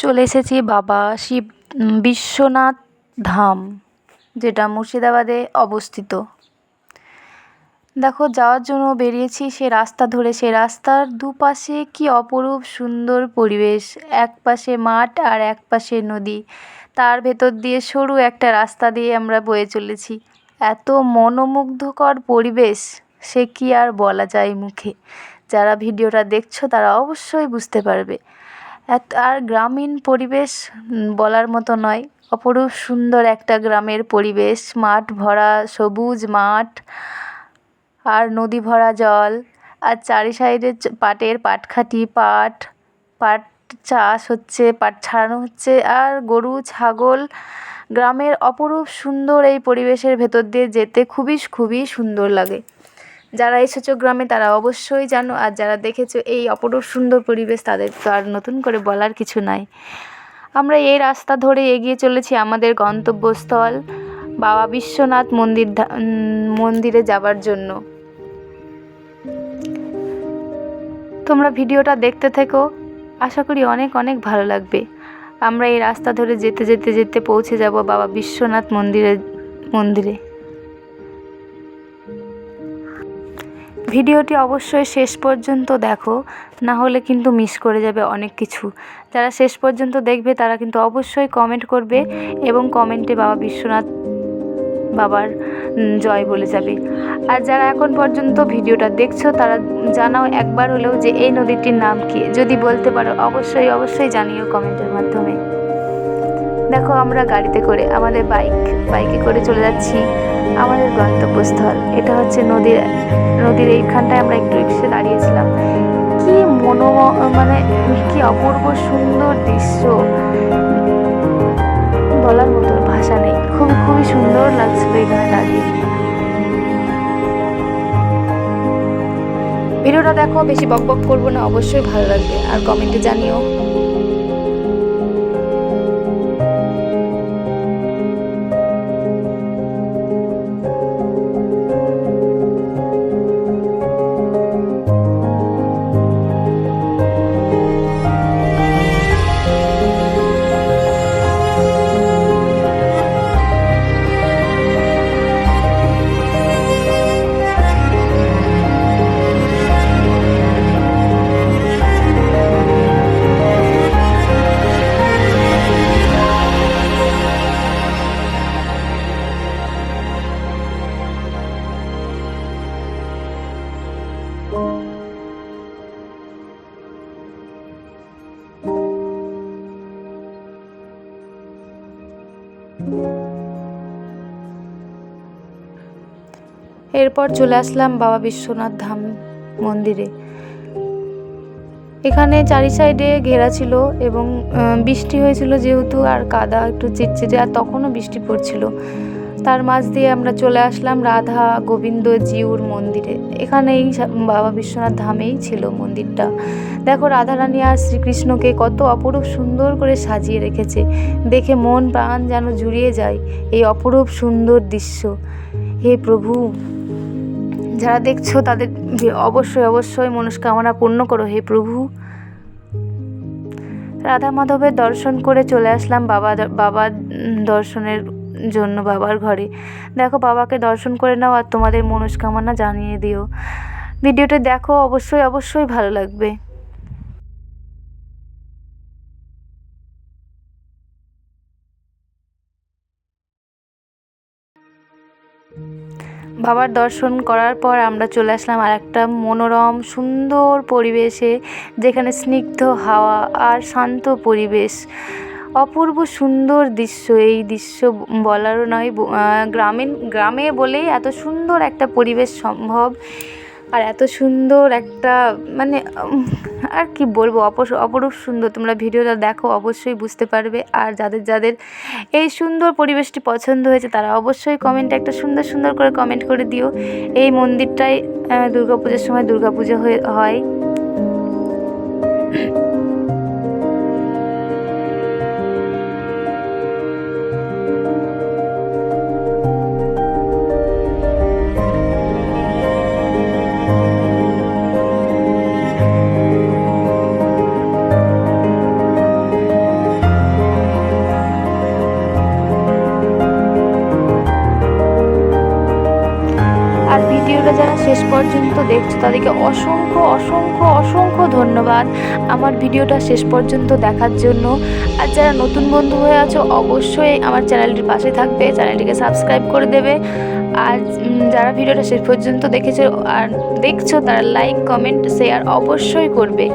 চলে এসেছি বাবা শিব বিশ্বনাথ ধাম, যেটা মুর্শিদাবাদে অবস্থিত। দেখো, যাওয়ার জন্য বেরিয়েছি সে রাস্তা ধরে। সে রাস্তার দুপাশে কি অপরূপ সুন্দর পরিবেশ, এক পাশে মাঠ আর এক পাশে নদী, তার ভেতর দিয়ে সরু একটা রাস্তা দিয়ে আমরা বয়ে চলেছি। এত মনোমুগ্ধকর পরিবেশ, সে কি আর বলা যায় মুখে। যারা ভিডিওটা দেখছো তারা অবশ্যই বুঝতে পারবে। আর গ্রামীণ পরিবেশ বলার মতো নয়, অপরূপ সুন্দর একটা গ্রামের পরিবেশ। মাঠ ভরা সবুজ মাঠ আর নদী ভরা জল, আর চারি সাইডে পাটখাটি, পাট চাষ হচ্ছে, পাট ছাড়ানো হচ্ছে, আর গরু ছাগল। গ্রামের অপরূপ সুন্দর এই পরিবেশের ভেতর দিয়ে যেতে খুবই সুন্দর লাগে। যারা এসেছো গ্রামে তারা অবশ্যই জানো, আর যারা দেখেছো এই অপরূপ সুন্দর পরিবেশ তাদের তো আর নতুন করে বলার কিছু নাই। আমরা এই রাস্তা ধরে এগিয়ে চলেছি আমাদের গন্তব্যস্থল বাবা বিশ্বনাথ মন্দিরে যাবার জন্য। তোমরা ভিডিওটা দেখতে থেকো, আশা করি অনেক ভালো লাগবে। আমরা এই রাস্তা ধরে যেতে পৌঁছে যাব বাবা বিশ্বনাথ মন্দিরে। ভিডিওটি অবশ্যই শেষ পর্যন্ত দেখো, না হলে কিন্তু মিস করে যাবে অনেক কিছু। যারা শেষ পর্যন্ত দেখবে তারা কিন্তু অবশ্যই কমেন্ট করবে এবং কমেন্টে বাবা বিশ্বনাথ বাবার জয় বলে যাবে। আর যারা এখন পর্যন্ত ভিডিওটা দেখছো তারা জানাও একবার হলেও যে এই নদীটির নাম কি। যদি বলতে পারো অবশ্যই জানিও কমেন্টের মাধ্যমে। দেখো, আমরা গাড়িতে করে আমাদের বাইকে করে চলে যাচ্ছি আমাদের গন্তব্যস্থল। এটা হচ্ছে নদীর এইখানটায় আমরা একটু এসে দাঁড়িয়েছিলাম। কি কি অপূর্ব সুন্দর দৃশ্য, বলার মতো ভাষা নেই। খুবই সুন্দর লাগছিল এখানে দাঁড়িয়ে। ভিডিওটা দেখো, বেশি বকবক করবো না, অবশ্যই ভালো লাগবে। আর কমেন্টে জানিও। এরপর চলে আসলাম বাবা বিশ্বনাথ ধাম মন্দিরে। এখানে চারি সাইডে ঘেরা ছিল এবং বৃষ্টি হয়েছিল যেহেতু, আর কাদা একটু চিটচিটে, আর তখনও বৃষ্টি পড়ছিল। তার মাঝ দিয়ে আমরা চলে আসলাম রাধা গোবিন্দ জিউর মন্দিরে। এখানেই বাবা বিশ্বনাথ ধামেই ছিল মন্দিরটা। দেখো, রাধারানী আর শ্রীকৃষ্ণকে কত অপরূপ সুন্দর করে সাজিয়ে রেখেছে। দেখে মন প্রাণ যেন জুড়িয়ে যায় এই অপরূপ সুন্দর দৃশ্য। হে প্রভু, যারা দেখছো তাদের অবশ্যই মনস্কামনা পূর্ণ করো হে প্রভু। রাধা মাধবের দর্শন করে চলে আসলাম বাবার দর্শনের জন্য বাবার ঘরে। দেখো, বাবাকে দর্শন করে নাও আর তোমাদের মনস্কামনা জানিয়ে দিও। ভিডিওটা দেখো, অবশ্যই ভালো লাগবে। বাবার দর্শন করার পর আমরা চলে আসলাম আর একটা মনোরম সুন্দর পরিবেশে, যেখানে স্নিগ্ধ হাওয়া আর শান্ত পরিবেশ। অপূর্ব সুন্দর দৃশ্য। এই দৃশ্য বলারও নয়, গ্রামে বলেই এত সুন্দর একটা পরিবেশ সম্ভব। আর এত সুন্দর একটা আর কি বলবো, অপরূপ সুন্দর। তোমরা ভিডিওটা দেখো, অবশ্যই বুঝতে পারবে। আর যাদের এই সুন্দর পরিবেশটি পছন্দ হয়েছে তারা অবশ্যই কমেন্টে একটা সুন্দর করে কমেন্ট করে দিও। এই মন্দিরটাই দুর্গাপুজোর সময় দুর্গাপুজো হয়। যারা শেষ পর্যন্ত দেখছো তাদেরকে অসংখ্য অসংখ্য অসংখ্য ধন্যবাদ আমার ভিডিওটা শেষ পর্যন্ত দেখার জন্য। আর যারা নতুন বন্ধু হয়ে আছো অবশ্যই আমার চ্যানেলটির পাশে থাকবে, চ্যানেলটিকে সাবস্ক্রাইব করে দেবে। আর যারা ভিডিওটা শেষ পর্যন্ত দেখেছো আর দেখছো তারা লাইক, কমেন্ট, শেয়ার অবশ্যই করবে।